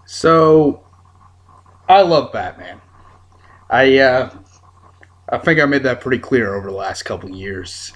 So I love Batman. I uh, I think I made that pretty clear over the last couple of years.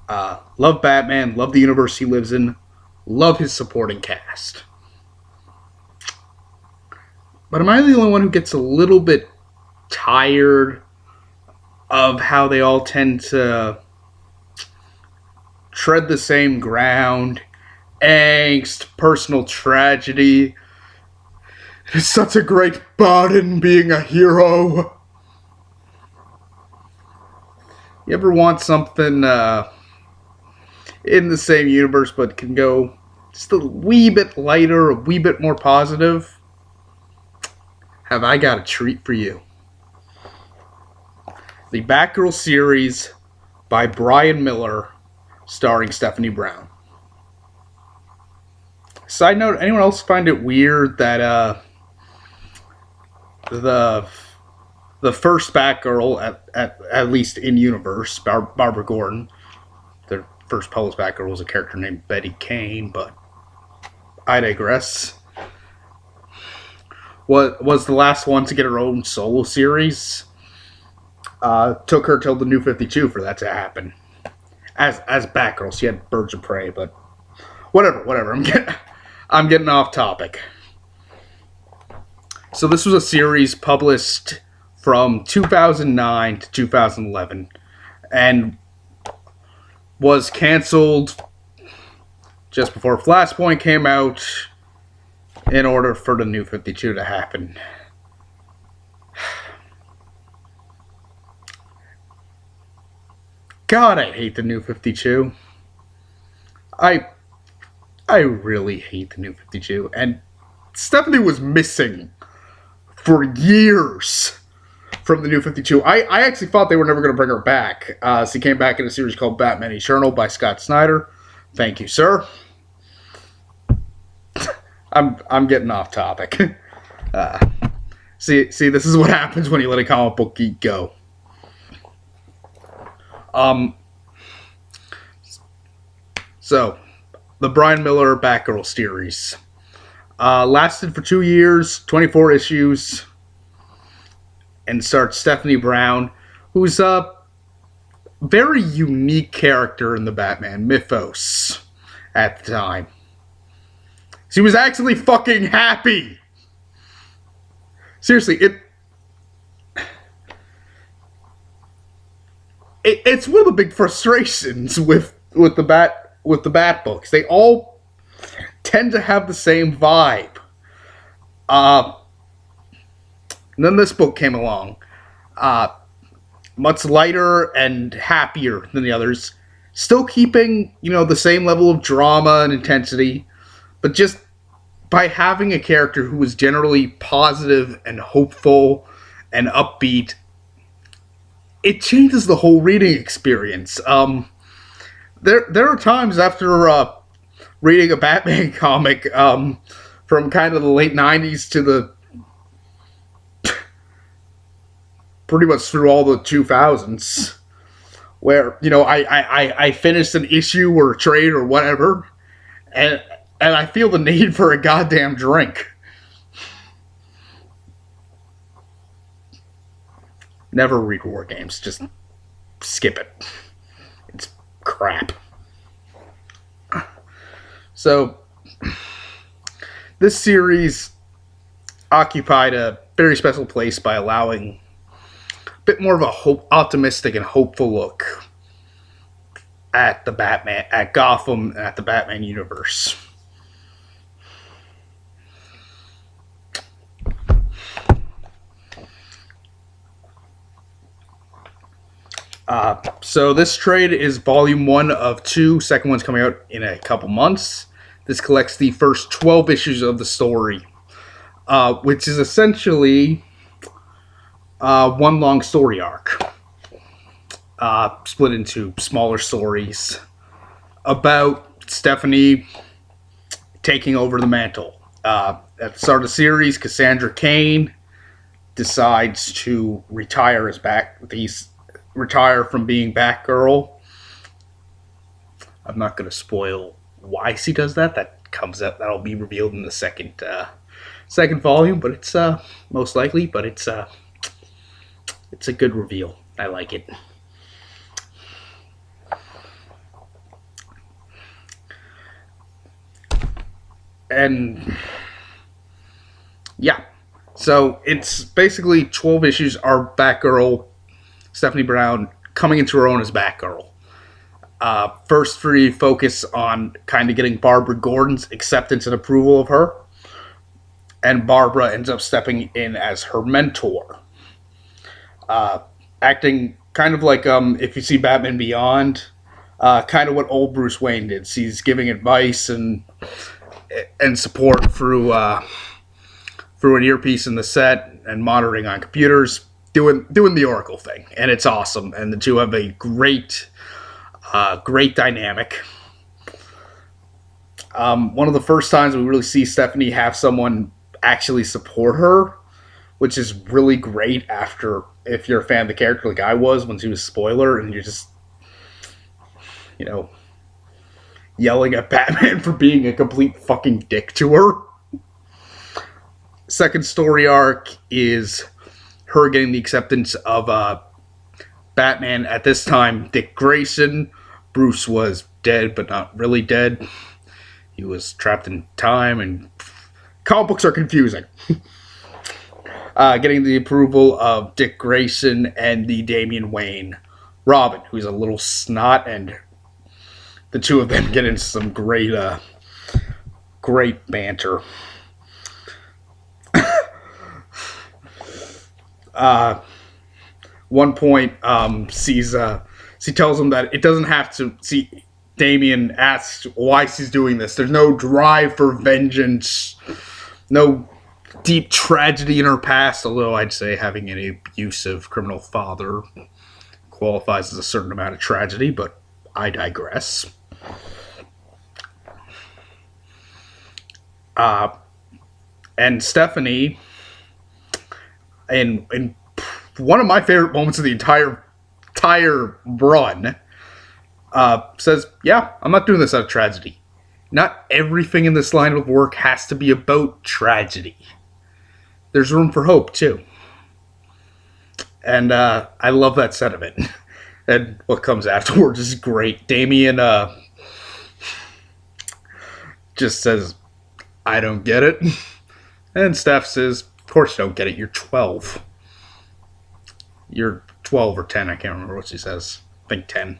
Love Batman. Love the universe he lives in. Love his supporting cast. But am I the only one who gets a little bit tired of how they all tend to tread the same ground? Angst, personal tragedy. It's such a great burden being a hero. You ever want something in the same universe but can go just a wee bit lighter, a wee bit more positive? Have I got a treat for you? The Batgirl series by Brian Miller, starring Stephanie Brown. Side note: anyone else find it weird that the the first Batgirl, at least in universe, Barbara Gordon, the first published Batgirl was a character named Betty Kane, but I digress. Was the last one to get her own solo series. Took her till the New 52 for that to happen. As Batgirl, she had Birds of Prey, but whatever. I'm getting off topic. So this was a series published from 2009 to 2011, and was canceled just before Flashpoint came out in order for the New 52 to happen. God, I hate the New 52. I I really hate the New 52, and Stephanie was missing for years from the New 52. I actually thought they were never going to bring her back. She came back in a series called Batman Eternal by Scott Snyder. Thank you, sir. I'm getting off topic. See, this is what happens when you let a comic book geek go. Um, so the Brian Miller Batgirl series lasted for 2 years, 24 issues, and starts Stephanie Brown, who's a very unique character in the Batman mythos at the time. She was actually fucking happy. Seriously, it's one of the big frustrations with the Bat books. They all tend to have the same vibe. Uh, and then this book came along, much lighter and happier than the others, still keeping the same level of drama and intensity, but just by having a character who was generally positive and hopeful and upbeat, it changes the whole reading experience. There are times after reading a Batman comic from kind of the late '90s to the pretty much through all the 2000s, where I finished an issue or a trade or whatever, and I feel the need for a goddamn drink. Never read war games. Just skip it. It's crap. So, this series occupied a very special place by allowing a bit more of a optimistic and hopeful look at the Batman, at Gotham, and at the Batman universe. So this trade is volume 1 of 2. Second one's coming out in a couple months. This collects the first 12 issues of the story, which is essentially one long story arc, split into smaller stories about Stephanie taking over the mantle. At the start of the series, Cassandra Cain decides to retire from being Batgirl. I'm not going to spoil why she does that. That comes up. That'll be revealed in the second second volume, but it's most likely, but it's a good reveal. I like it. And yeah, so it's basically 12 issues are Batgirl, Stephanie Brown coming into her own as Batgirl. First three focus on kind of getting Barbara Gordon's acceptance and approval of her, and Barbara ends up stepping in as her mentor, acting kind of like if you see Batman Beyond, kind of what old Bruce Wayne did. She's giving advice and support through an earpiece in the set and monitoring on computers, doing the Oracle thing, and it's awesome. And the two have a great dynamic. One of the first times we really see Stephanie have someone actually support her, which is really great. After, if you're a fan of the character like I was when she was spoiler, and you're just, yelling at Batman for being a complete fucking dick to her. Second story arc is her getting the acceptance of Batman. At this time, Dick Grayson. Bruce was dead, but not really dead. He was trapped in time, and comic books are confusing. Getting the approval of Dick Grayson and the Damian Wayne Robin, who's a little snot, and the two of them get into some great banter. One point, she tells him that it doesn't have to. See, Damian asks why she's doing this. There's no drive for vengeance, no deep tragedy in her past. Although I'd say having an abusive criminal father qualifies as a certain amount of tragedy, but I digress. And Stephanie, in one of my favorite moments of the entire run, says, yeah, I'm not doing this out of tragedy. Not everything in this line of work has to be about tragedy. There's room for hope, too. And I love that sentiment. And what comes afterwards is great. Damian just says, I don't get it. And Steph says, of course you don't get it. You're 12. You're 12 or 10. I can't remember what she says. I think 10.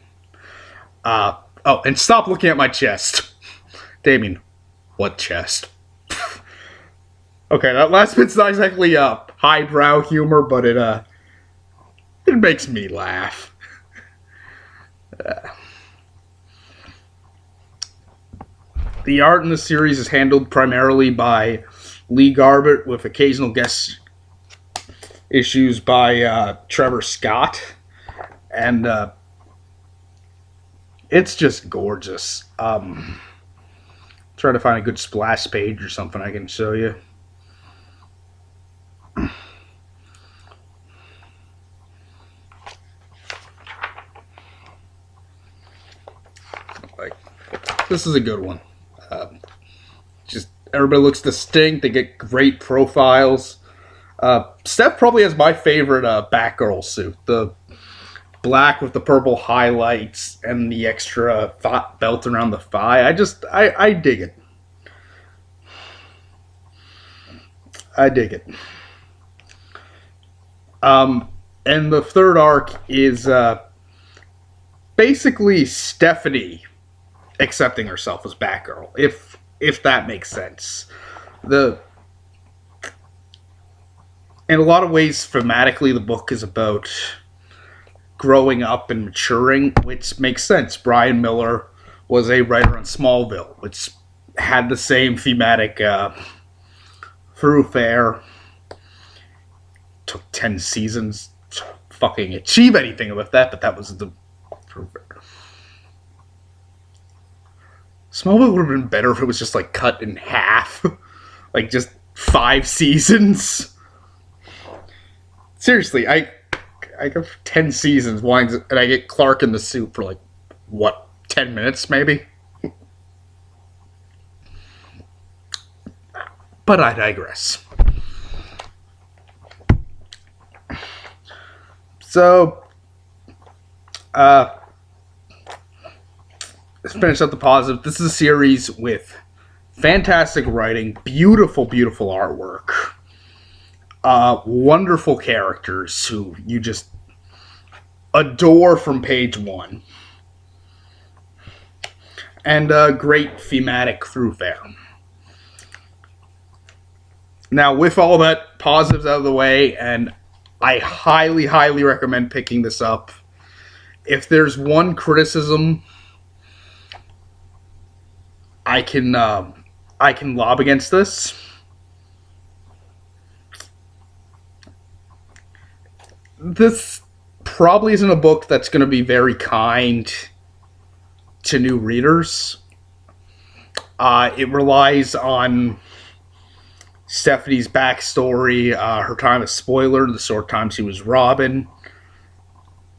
And stop looking at my chest. Damian, what chest? Okay, that last bit's not exactly highbrow humor, but it makes me laugh. The art in the series is handled primarily by Lee Garbett, with occasional guest issues by Trevor Scott, and it's just gorgeous. Try to find a good splash page or something I can show you. This is a good one. Just everybody looks distinct. They get great profiles. Steph probably has my favorite Batgirl suit. The black with the purple highlights and the extra belt around the thigh. I dig it. I dig it. And the third arc is basically Stephanie accepting herself as Batgirl, if that makes sense. In a lot of ways, thematically, the book is about growing up and maturing, which makes sense. Brian Miller was a writer on Smallville, which had the same thematic thoroughfare. Took 10 seasons to fucking achieve anything with that, but that was the Smallville would have been better if it was just like cut in half. Like just 5 seasons. Seriously, I go 10 seasons and I get Clark in the suit for like, what, 10 minutes maybe? But I digress. So, let's finish up the positive. This is a series with fantastic writing, beautiful, beautiful artwork, wonderful characters who you just adore from page one, and a great thematic through there. Now, with all that positives out of the way, and I highly, highly recommend picking this up. If there's one criticism I can lob against this, this probably isn't a book that's going to be very kind to new readers. It relies on Stephanie's backstory, her time as Spoiler, the short time she was Robin,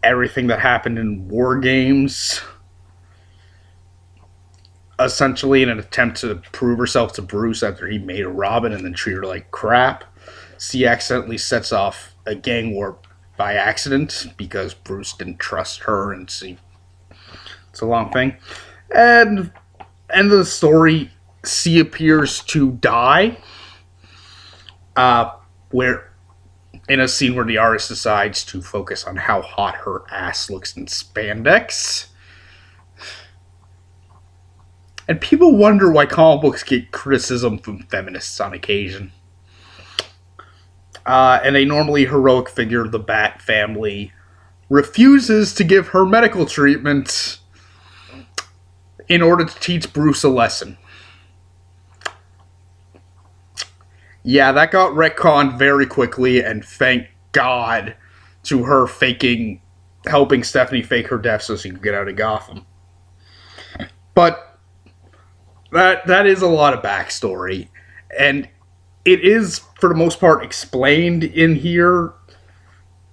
everything that happened in War Games, essentially in an attempt to prove herself to Bruce after he made her Robin and then treat her like crap. She accidentally sets off a gang war by accident because Bruce didn't trust her, and it's a long thing. And end of the story, she appears to die, where in a scene where the artist decides to focus on how hot her ass looks in spandex. And people wonder why comic books get criticism from feminists on occasion. And a normally heroic figure, the Bat family, refuses to give her medical treatment in order to teach Bruce a lesson. Yeah, that got retconned very quickly, and thank God to her helping Stephanie fake her death so she could get out of Gotham. But that is a lot of backstory, and it is, for the most part, explained in here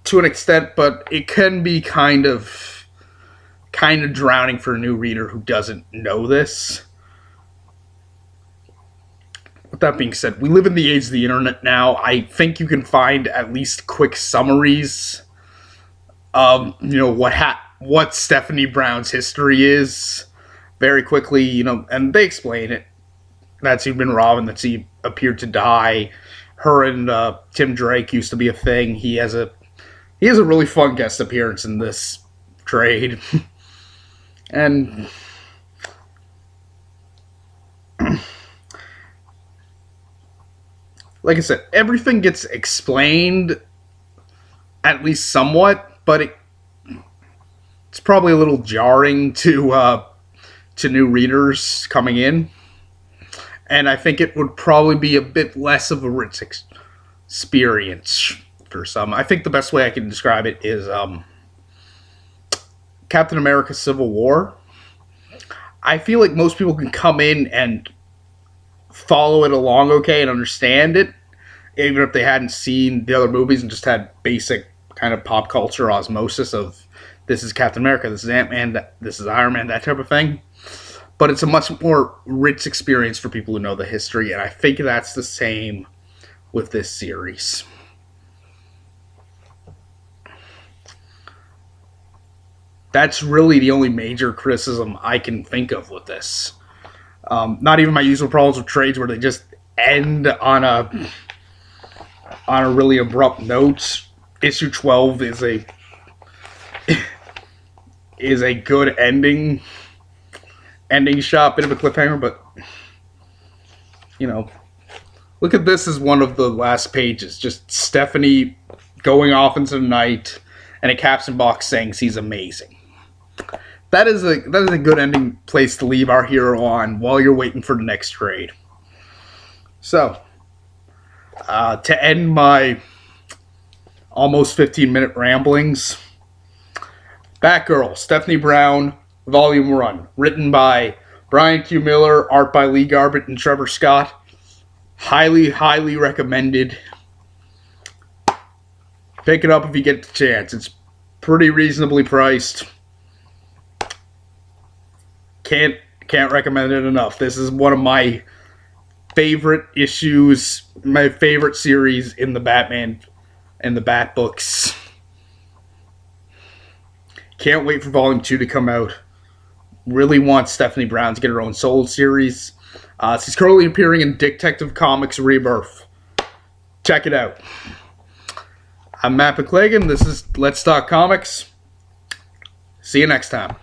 to an extent, but it can be kind of drowning for a new reader who doesn't know this. With that being said, we live in the age of the internet now. I think you can find at least quick summaries of, what Stephanie Brown's history is very quickly, and they explain it. That she'd been Robin, that she appeared to die. Her and Tim Drake used to be a thing. He has a really fun guest appearance in this trade. And like I said, everything gets explained at least somewhat, but it's probably a little jarring to new readers coming in. And I think it would probably be a bit less of a rich experience for some. I think the best way I can describe it is Captain America Civil War. I feel like most people can come in and follow it along okay and understand it, even if they hadn't seen the other movies and just had basic kind of pop culture osmosis of this is Captain America, this is Ant-Man, this is Iron Man, that type of thing. But it's a much more rich experience for people who know the history, and I think that's the same with this series. That's really the only major criticism I can think of with this. Not even my usual problems with trades where they just end on a really abrupt note. Issue 12 is a good ending shot, bit of a cliffhanger, but look at this as one of the last pages. Just Stephanie going off into the night and a caption box saying she's amazing. That is a good ending place to leave our hero on while you're waiting for the next trade. So, to end my almost 15-minute ramblings, Batgirl, Stephanie Brown, Volume 1, written by Brian Q. Miller, art by Lee Garbett and Trevor Scott. Highly, highly recommended. Pick it up if you get the chance. It's pretty reasonably priced. Can't recommend it enough. This is one of my favorite issues, my favorite series in the Batman and the Bat books. Can't wait for Volume 2 to come out. Really want Stephanie Brown to get her own solo series. She's currently appearing in Detective Comics Rebirth. Check it out. I'm Matt McClagan. This is Let's Talk Comics. See you next time.